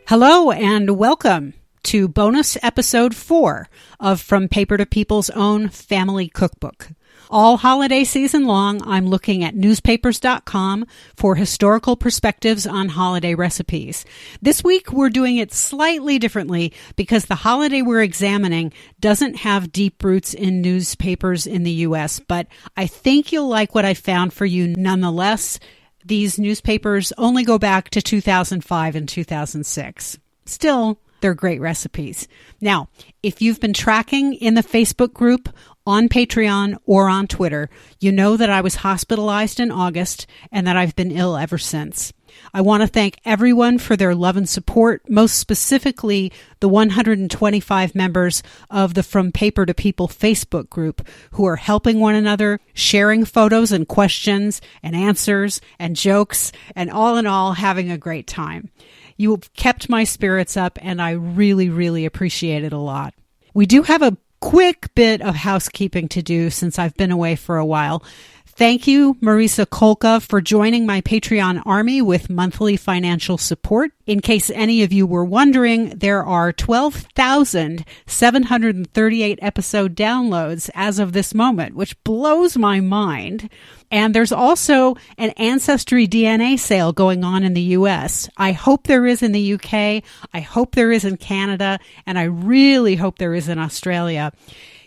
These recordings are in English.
Hello and welcome to bonus episode 4 of From Paper to People's Own Family Cookbook. All holiday season long, I'm looking at newspapers.com for historical perspectives on holiday recipes. This week, we're doing it slightly differently because the holiday we're examining doesn't have deep roots in newspapers in the U.S., but I think you'll like what I found for you nonetheless. These newspapers only go back to 2005 and 2006. Still, they're great recipes. Now, if you've been tracking in the Facebook group, on Patreon, or on Twitter, you know that I was hospitalized in August and that I've been ill ever since. I want to thank everyone for their love and support, most specifically the 125 members of the From Paper to People Facebook group who are helping one another, sharing photos and questions and answers and jokes, and all in all, having a great time. You have kept my spirits up, and I really, really appreciate it a lot. We do have a quick bit of housekeeping to do since I've been away for a while. Thank you, Marisa Kolka, for joining my Patreon army with monthly financial support. In case any of you were wondering, there are 12,738 episode downloads as of this moment, which blows my mind. And there's also an Ancestry DNA sale going on in the U.S. I hope there is in the U.K., I hope there is in Canada, and I really hope there is in Australia.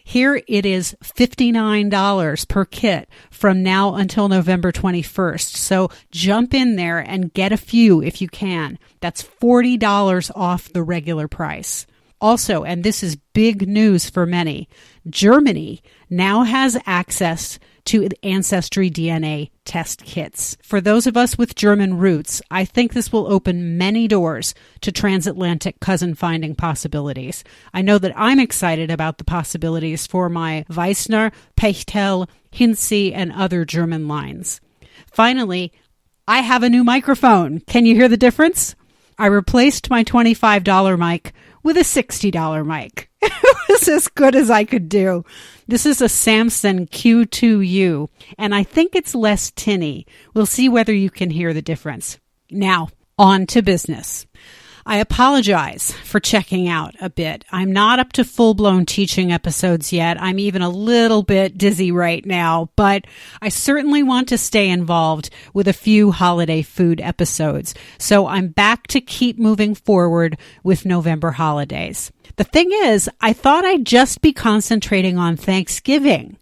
Here it is $59 per kit from now until November 21st. So jump in there and get a few if you can. That's $40 off the regular price. Also, and this is big news for many, Germany now has access to Ancestry DNA test kits. For those of us with German roots, I think this will open many doors to transatlantic cousin finding possibilities. I know that I'm excited about the possibilities for my Weissner, Pechtel, Hinze, and other German lines. Finally, I have a new microphone. Can you hear the difference? I replaced my $25 mic with a $60 mic. It was as good as I could do. This is a Samson Q2U, and I think it's less tinny. We'll see whether you can hear the difference. Now, on to business. I apologize for checking out a bit. I'm not up to full-blown teaching episodes yet. I'm even a little bit dizzy right now, but I certainly want to stay involved with a few holiday food episodes. So I'm back to keep moving forward with November holidays. The thing is, I thought I'd just be concentrating on Thanksgiving,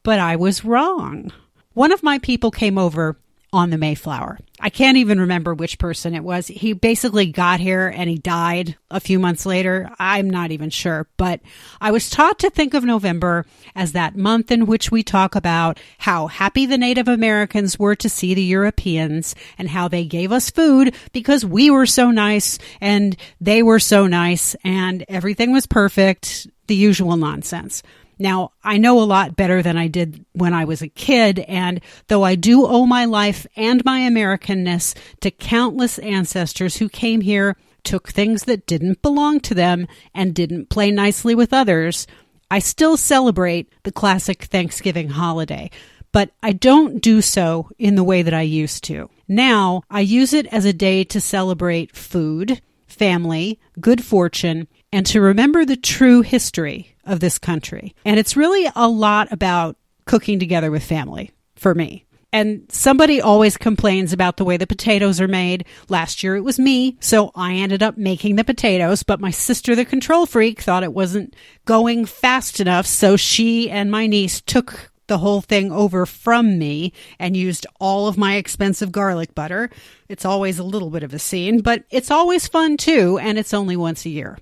but I was wrong. One of my people came over on the Mayflower. I can't even remember which person it was. He basically got here and he died a few months later. I'm not even sure, but I was taught to think of November as that month in which we talk about how happy the Native Americans were to see the Europeans and how they gave us food because we were so nice and they were so nice and everything was perfect, the usual nonsense. Now, I know a lot better than I did when I was a kid, and though I do owe my life and my Americanness to countless ancestors who came here, took things that didn't belong to them, and didn't play nicely with others, I still celebrate the classic Thanksgiving holiday. But I don't do so in the way that I used to. Now, I use it as a day to celebrate food, family, good fortune, and to remember the true history of this country. And it's really a lot about cooking together with family for me. And somebody always complains about the way the potatoes are made. Last year it was me, so I ended up making the potatoes, but my sister, the control freak, thought it wasn't going fast enough, so she and my niece took the whole thing over from me and used all of my expensive garlic butter. It's always a little bit of a scene, but it's always fun too, and it's only once a year.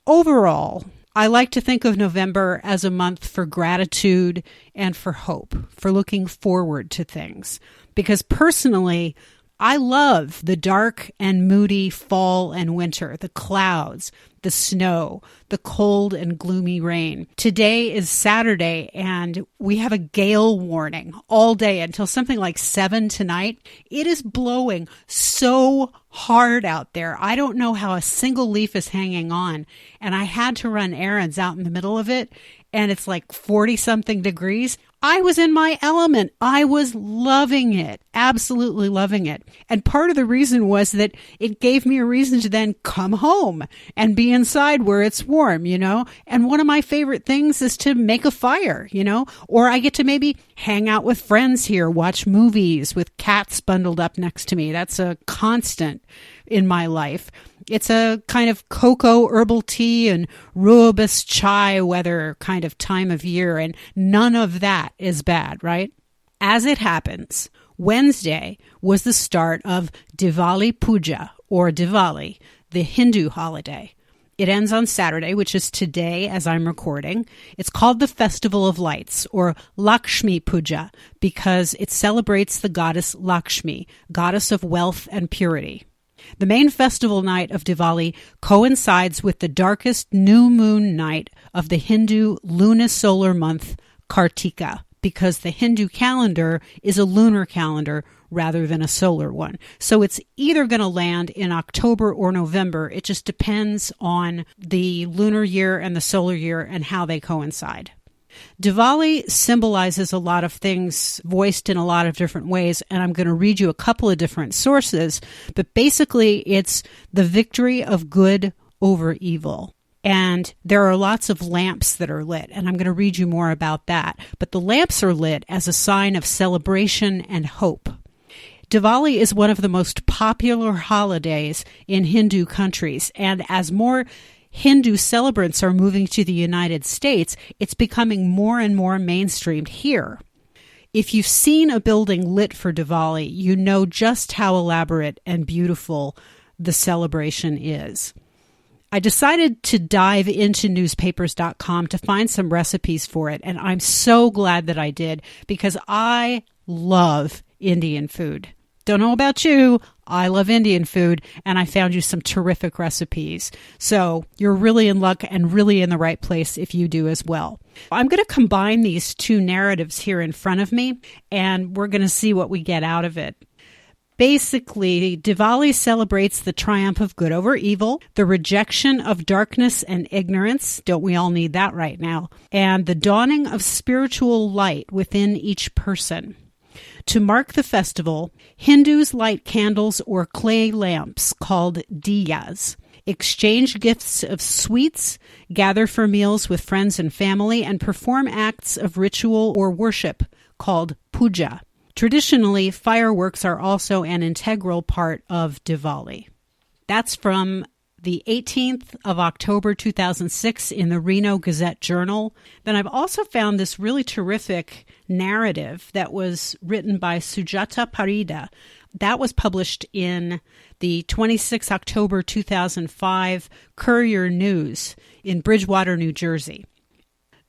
Overall, I like to think of November as a month for gratitude and for hope, for looking forward to things. Because personally, I love the dark and moody fall and winter, the clouds, the snow, the cold and gloomy rain. Today is Saturday and we have a gale warning all day until something like 7 tonight. It is blowing so hard out there. I don't know how a single leaf is hanging on. And I had to run errands out in the middle of it. And it's like 40 something degrees. I was in my element. I was loving it. absolutely loving it. And part of the reason was that it gave me a reason to then come home and be inside where it's warm, And one of my favorite things is to make a fire, or I get to maybe hang out with friends here, watch movies with cats bundled up next to me. That's a constant in my life. It's a kind of cocoa herbal tea and rooibos chai weather kind of time of year, and none of that is bad, right? As it happens, Wednesday was the start of Diwali Puja, or Diwali, the Hindu holiday. It ends on Saturday, which is today as I'm recording. It's called the Festival of Lights, or Lakshmi Puja, because it celebrates the goddess Lakshmi, goddess of wealth and purity. The main festival night of Diwali coincides with the darkest new moon night of the Hindu lunisolar month Kartika, because the Hindu calendar is a lunar calendar rather than a solar one. So it's either going to land in October or November. It just depends on the lunar year and the solar year and how they coincide. Diwali symbolizes a lot of things voiced in a lot of different ways, and I'm going to read you a couple of different sources, but basically it's the victory of good over evil. And there are lots of lamps that are lit, and I'm going to read you more about that. But the lamps are lit as a sign of celebration and hope. Diwali is one of the most popular holidays in Hindu countries, and as more Hindu celebrants are moving to the United States, it's becoming more and more mainstreamed here. If you've seen a building lit for Diwali, you know just how elaborate and beautiful the celebration is. I decided to dive into newspapers.com to find some recipes for it, and I'm so glad that I did because I love Indian food. Don't know about you, I love Indian food, and I found you some terrific recipes. So you're really in luck and really in the right place if you do as well. I'm going to combine these two narratives here in front of me, and we're going to see what we get out of it. Basically, Diwali celebrates the triumph of good over evil, the rejection of darkness and ignorance, don't we all need that right now, and the dawning of spiritual light within each person. To mark the festival, Hindus light candles or clay lamps called diyas, exchange gifts of sweets, gather for meals with friends and family, and perform acts of ritual or worship called puja. Traditionally, fireworks are also an integral part of Diwali. That's from the 18th of October 2006 in the Reno Gazette-Journal. Then I've also found this really terrific narrative that was written by Sujata Parida. That was published in the 26th October 2005 Courier News in Bridgewater, New Jersey.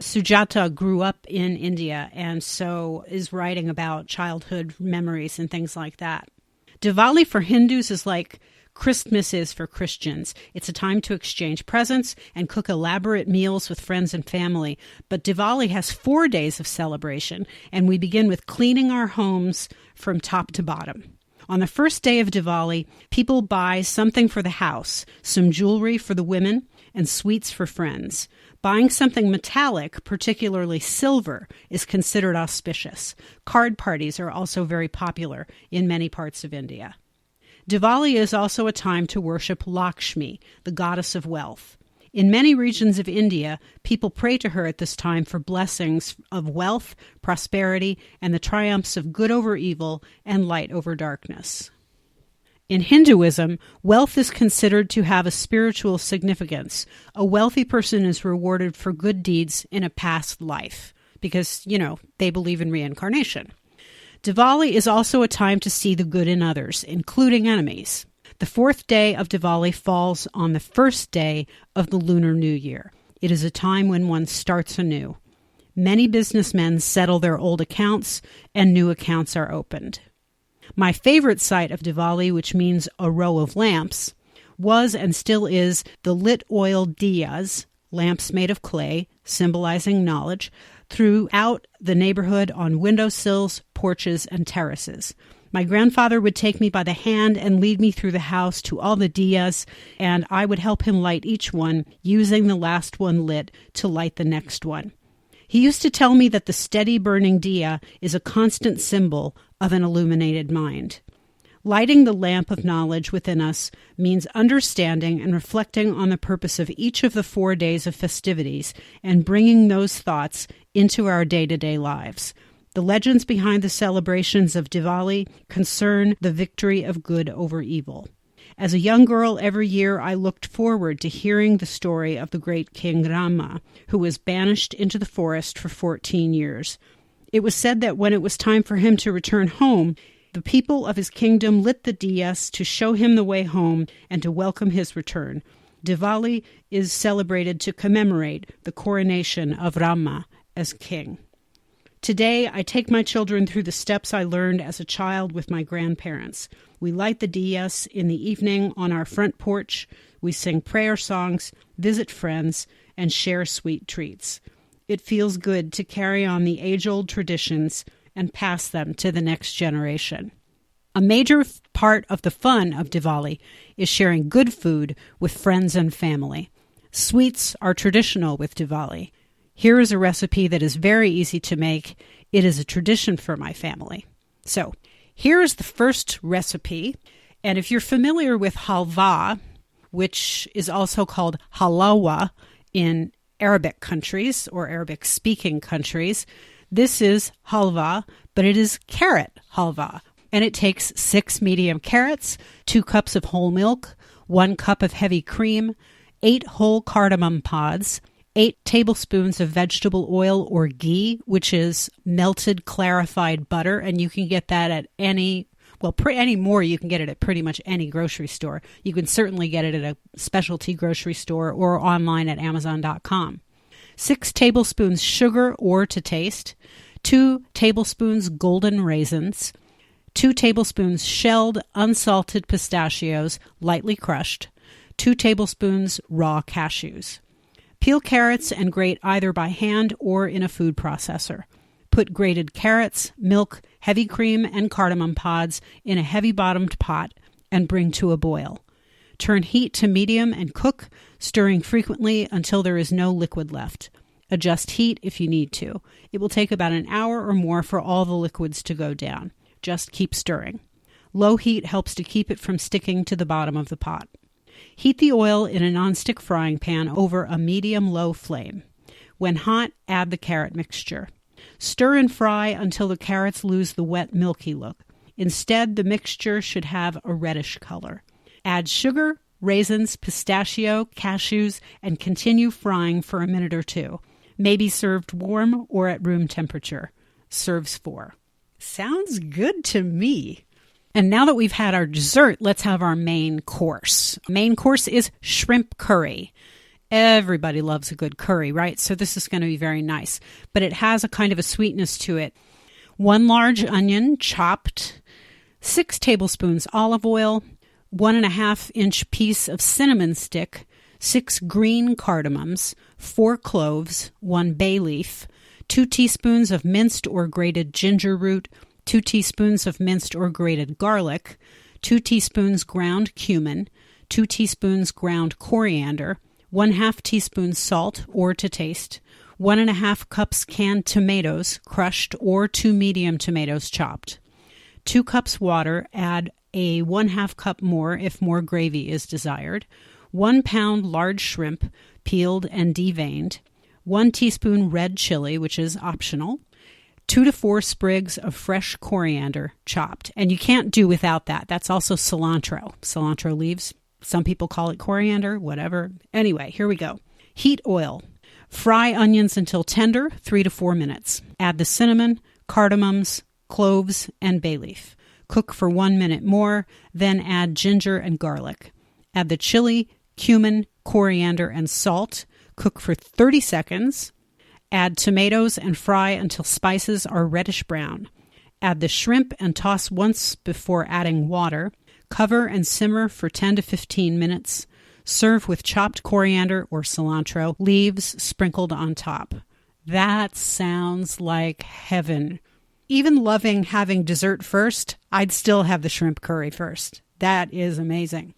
Sujata grew up in India and so is writing about childhood memories and things like that. Diwali for Hindus is like Christmas is for Christians. It's a time to exchange presents and cook elaborate meals with friends and family. But Diwali has 4 days of celebration, and we begin with cleaning our homes from top to bottom. On the first day of Diwali, people buy something for the house, some jewelry for the women, and sweets for friends. Buying something metallic, particularly silver, is considered auspicious. Card parties are also very popular in many parts of India. Diwali is also a time to worship Lakshmi, the goddess of wealth. In many regions of India, people pray to her at this time for blessings of wealth, prosperity, and the triumphs of good over evil and light over darkness. In Hinduism, wealth is considered to have a spiritual significance. A wealthy person is rewarded for good deeds in a past life because, they believe in reincarnation. Diwali is also a time to see the good in others, including enemies. The 4th day of Diwali falls on the 1st day of the Lunar New Year. It is a time when one starts anew. Many businessmen settle their old accounts, and new accounts are opened. My favorite sight of Diwali, which means a row of lamps, was and still is the lit oil diyas, lamps made of clay, symbolizing knowledge, throughout the neighborhood on windowsills, porches, and terraces. My grandfather would take me by the hand and lead me through the house to all the diyas, and I would help him light each one, using the last one lit to light the next one. He used to tell me that the steady burning diya is a constant symbol of an illuminated mind. Lighting the lamp of knowledge within us means understanding and reflecting on the purpose of each of the 4 days of festivities and bringing those thoughts into our day-to-day lives. The legends behind the celebrations of Diwali concern the victory of good over evil. As a young girl, every year I looked forward to hearing the story of the great King Rama, who was banished into the forest for 14 years. It was said that when it was time for him to return home, the people of his kingdom lit the diyas to show him the way home and to welcome his return. Diwali is celebrated to commemorate the coronation of Rama as king. Today, I take my children through the steps I learned as a child with my grandparents. We light the diyas in the evening on our front porch. We sing prayer songs, visit friends, and share sweet treats. It feels good to carry on the age-old traditions and pass them to the next generation. A major part of the fun of Diwali is sharing good food with friends and family. Sweets are traditional with Diwali. Here is a recipe that is very easy to make. It is a tradition for my family. So, here is the first recipe. And if you're familiar with halva, which is also called halawa in Arabic countries or Arabic-speaking countries, this is halva, but it is carrot halva. And it takes 6 medium carrots, 2 cups of whole milk, 1 cup of heavy cream, 8 whole cardamom pods, 8 tablespoons of vegetable oil or ghee, which is melted clarified butter. And you can get that at any more, you can get it at pretty much any grocery store. You can certainly get it at a specialty grocery store or online at Amazon.com. 6 tablespoons sugar or to taste, 2 tablespoons golden raisins, 2 tablespoons shelled unsalted pistachios, lightly crushed, 2 tablespoons raw cashews. Peel carrots and grate either by hand or in a food processor. Put grated carrots, milk, heavy cream, and cardamom pods in a heavy-bottomed pot and bring to a boil. Turn heat to medium and cook, stirring frequently until there is no liquid left. Adjust heat if you need to. It will take about an hour or more for all the liquids to go down. Just keep stirring. Low heat helps to keep it from sticking to the bottom of the pot. Heat the oil in a nonstick frying pan over a medium-low flame. When hot, add the carrot mixture. Stir and fry until the carrots lose the wet, milky look. Instead, the mixture should have a reddish color. Add sugar, raisins, pistachio, cashews, and continue frying for a minute or 2. May be served warm or at room temperature. Serves 4. Sounds good to me. And now that we've had our dessert, let's have our main course. Main course is shrimp curry. Everybody loves a good curry, right? So this is going to be very nice. But it has a kind of a sweetness to it. 1 large onion, chopped. 6 tablespoons olive oil. 1.5-inch piece of cinnamon stick. 6 green cardamoms. 4 cloves. 1 bay leaf. 2 teaspoons of minced or grated ginger root. 2 teaspoons of minced or grated garlic. 2 teaspoons ground cumin. 2 teaspoons ground coriander. 1/2 teaspoon salt or to taste, 1.5 cups canned tomatoes, crushed, or 2 medium tomatoes chopped, 2 cups water, add a 1/2 cup more if more gravy is desired, 1 pound large shrimp, peeled and deveined, 1 teaspoon red chili, which is optional, 2 to 4 sprigs of fresh coriander chopped. And you can't do without that. That's also cilantro. Cilantro leaves. Some people call it coriander, whatever. Anyway, here we go. Heat oil. Fry onions until tender, 3 to 4 minutes. Add the cinnamon, cardamoms, cloves, and bay leaf. Cook for 1 minute more, then add ginger and garlic. Add the chili, cumin, coriander, and salt. Cook for 30 seconds. Add tomatoes and fry until spices are reddish brown. Add the shrimp and toss once before adding water. Cover and simmer for 10 to 15 minutes. Serve with chopped coriander or cilantro leaves sprinkled on top. That sounds like heaven. Even loving having dessert first, I'd still have the shrimp curry first. That is amazing.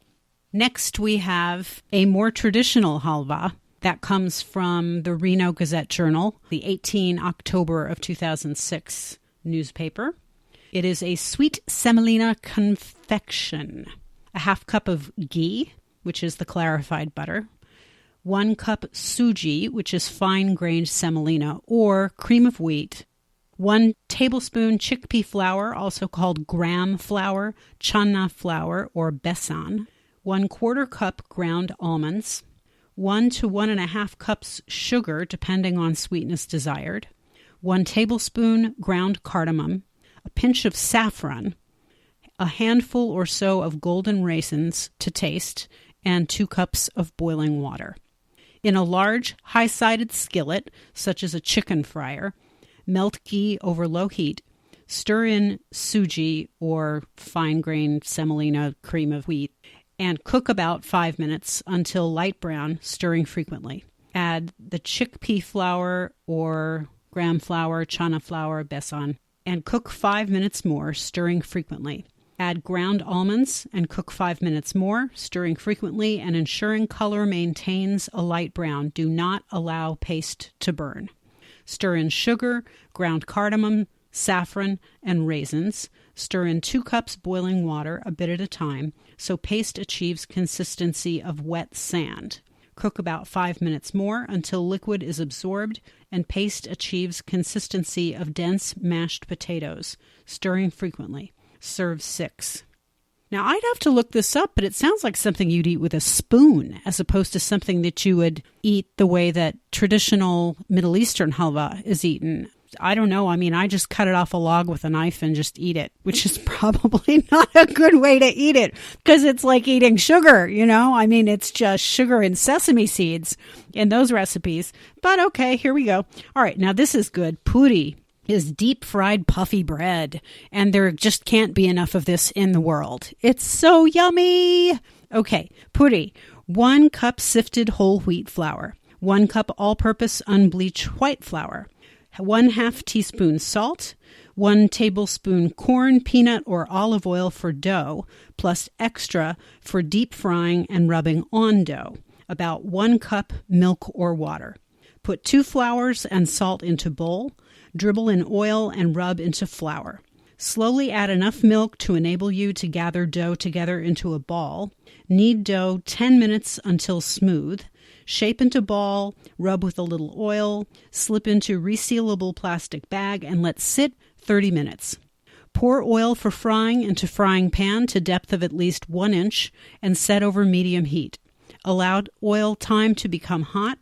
Next, we have a more traditional halva, That comes from the Reno Gazette-Journal, the 18 October of 2006 newspaper. It is a sweet semolina confection. A half cup of ghee, which is the clarified butter. 1 cup suji, which is fine-grained semolina, or cream of wheat. 1 tablespoon chickpea flour, also called gram flour, chana flour, or besan. 1/4 cup ground almonds. 1 to 1.5 cups sugar, depending on sweetness desired. 1 tablespoon ground cardamom. A pinch of saffron. A handful or so of golden raisins to taste, and 2 cups of boiling water. In a large, high-sided skillet, such as a chicken fryer, melt ghee over low heat, stir in suji or fine-grained semolina cream of wheat, and cook about 5 minutes until light brown, stirring frequently. Add the chickpea flour or gram flour, chana flour, besan, and cook 5 minutes more, stirring frequently. Add ground almonds and cook 5 minutes more, stirring frequently and ensuring color maintains a light brown. Do not allow paste to burn. Stir in sugar, ground cardamom, saffron, and raisins. Stir in 2 cups boiling water, a bit at a time, so paste achieves consistency of wet sand. Cook about 5 minutes more until liquid is absorbed and paste achieves consistency of dense mashed potatoes, stirring frequently. Serve 6. Now, I'd have to look this up, but it sounds like something you'd eat with a spoon as opposed to something that you would eat the way that traditional Middle Eastern halwa is eaten. I don't know. I mean, I just cut it off a log with a knife and just eat it, which is probably not a good way to eat it because it's like eating sugar, you know? I mean, it's just sugar and sesame seeds in those recipes. But okay, here we go. All right, now this is good. Puri is deep-fried puffy bread, and there just can't be enough of this in the world. It's so yummy! Okay, puri, 1 cup sifted whole wheat flour, 1 cup all-purpose unbleached white flour, 1/2 teaspoon salt, 1 tablespoon corn, peanut, or olive oil for dough, plus extra for deep frying and rubbing on dough, about 1 cup milk or water. Put 2 flours and salt into bowl, dribble in oil and rub into flour. Slowly add enough milk to enable you to gather dough together into a ball. Knead dough 10 minutes until smooth. Shape into ball, rub with a little oil, slip into resealable plastic bag, and let sit 30 minutes. Pour oil for frying into frying pan to depth of at least 1 inch and set over medium heat. Allow oil time to become hot.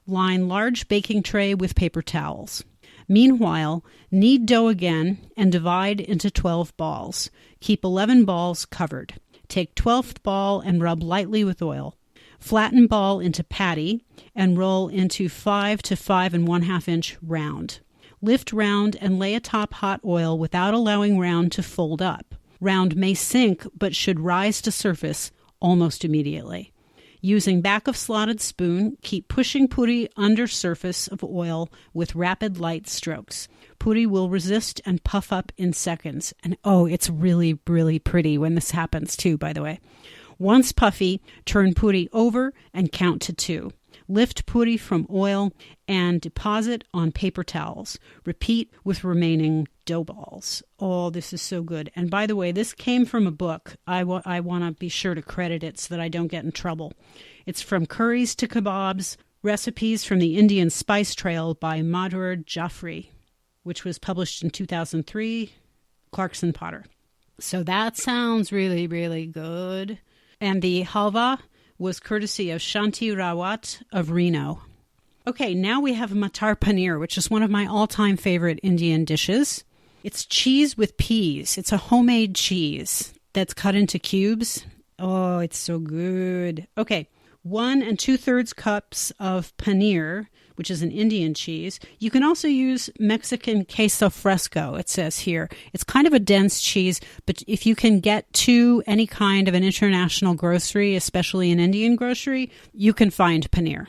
Line large baking tray with paper towels. Meanwhile, knead dough again and divide into 12 balls. Keep 11 balls covered. Take 12th ball and rub lightly with oil. Flatten ball into patty and roll into 5 to 5 1/2 inch round. Lift round and lay atop hot oil without allowing round to fold up. Round may sink but should rise to surface almost immediately. Using back of slotted spoon, keep pushing puri under surface of oil with rapid light strokes. Puri will resist and puff up in seconds. And oh, it's really, really pretty when this happens too, by the way. Once puffy, turn puri over and count to 2. Lift puri from oil and deposit on paper towels. Repeat with remaining dough balls. Oh, this is so good. And by the way, this came from a book. I want to be sure to credit it so that I don't get in trouble. It's From Curries to Kebabs, Recipes from the Indian Spice Trail by Madhur Jaffrey, which was published in 2003, Clarkson Potter. So that sounds really, really good. And the halwa was courtesy of Shanti Rawat of Reno. Okay, now we have matar paneer, which is one of my all-time favorite Indian dishes. It's cheese with peas. It's a homemade cheese that's cut into cubes. Oh, it's so good. Okay, 1 2/3 cups of paneer, which is an Indian cheese. You can also use Mexican queso fresco, it says here. It's kind of a dense cheese, but if you can get to any kind of an international grocery, especially an Indian grocery, you can find paneer.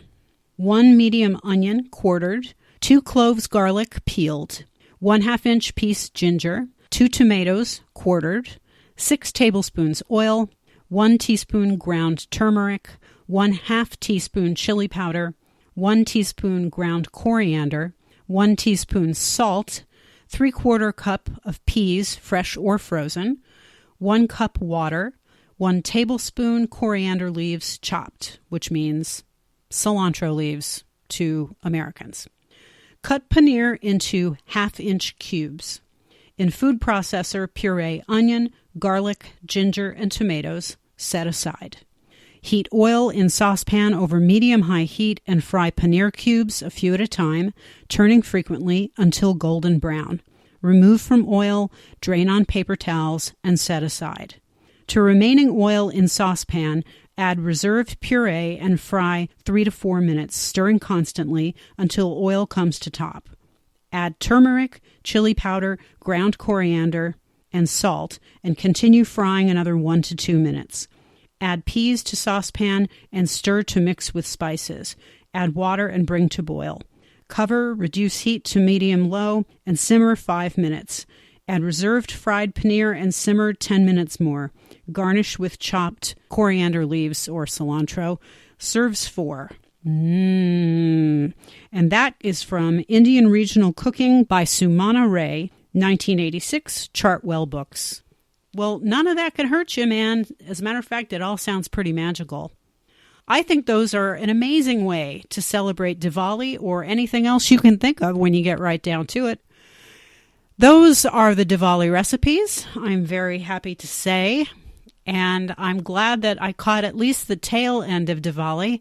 1 medium onion, quartered, 2 cloves garlic, peeled, 1/2 inch piece ginger, 2 tomatoes, quartered, 6 tablespoons oil, 1 teaspoon ground turmeric, 1/2 teaspoon chili powder, 1 teaspoon ground coriander, 1 teaspoon salt, 3/4 cup of peas, fresh or frozen, 1 cup water, 1 tablespoon coriander leaves chopped, which means cilantro leaves to Americans. Cut paneer into 1/2-inch cubes. In food processor, puree onion, garlic, ginger, and tomatoes. Set aside. Heat oil in saucepan over medium-high heat and fry paneer cubes a few at a time, turning frequently until golden brown. Remove from oil, drain on paper towels, and set aside. To remaining oil in saucepan, add reserved puree and fry 3 to 4 minutes, stirring constantly until oil comes to top. Add turmeric, chili powder, ground coriander, and salt, and continue frying another 1 to 2 minutes. Add peas to saucepan and stir to mix with spices. Add water and bring to boil. Cover, reduce heat to medium-low, and simmer 5 minutes. Add reserved fried paneer and simmer 10 minutes more. Garnish with chopped coriander leaves or cilantro. Serves 4. And that is from Indian Regional Cooking by Sumana Ray, 1986, Chartwell Books. Well, none of that can hurt you, man. As a matter of fact, it all sounds pretty magical. I think those are an amazing way to celebrate Diwali or anything else you can think of when you get right down to it. Those are the Diwali recipes, I'm very happy to say. And I'm glad that I caught at least the tail end of Diwali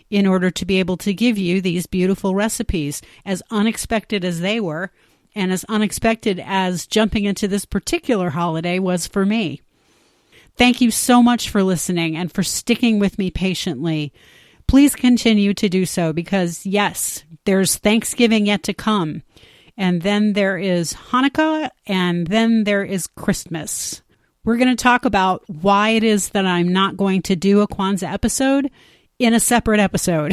in order to be able to give you these beautiful recipes, as unexpected as they were. And as unexpected as jumping into this particular holiday was for me. Thank you so much for listening and for sticking with me patiently. Please continue to do so because, yes, there's Thanksgiving yet to come. And then there is Hanukkah, and then there is Christmas. We're going to talk about why it is that I'm not going to do a Kwanzaa episode in a separate episode.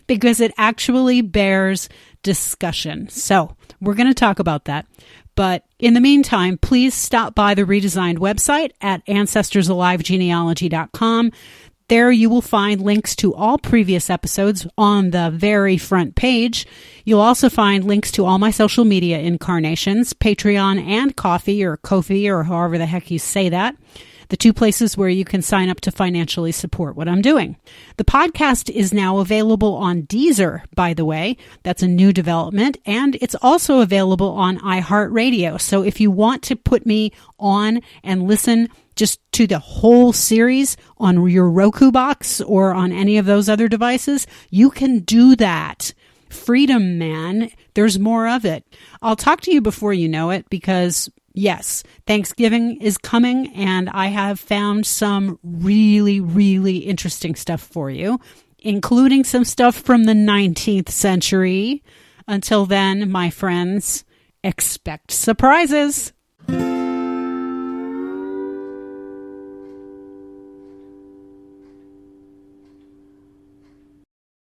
Because it actually bears discussion. So we're going to talk about that. But in the meantime, please stop by the redesigned website at ancestorsalivegenealogy.com. There you will find links to all previous episodes on the very front page. You'll also find links to all my social media incarnations, Patreon and Ko-fi or however the heck you say that. The 2 places where you can sign up to financially support what I'm doing. The podcast is now available on Deezer, by the way. That's a new development. And it's also available on iHeartRadio. So if you want to put me on and listen just to the whole series on your Roku box or on any of those other devices, you can do that. Freedom, man. There's more of it. I'll talk to you before you know it because yes, Thanksgiving is coming, and I have found some really, really interesting stuff for you, including some stuff from the 19th century. Until then, my friends, expect surprises.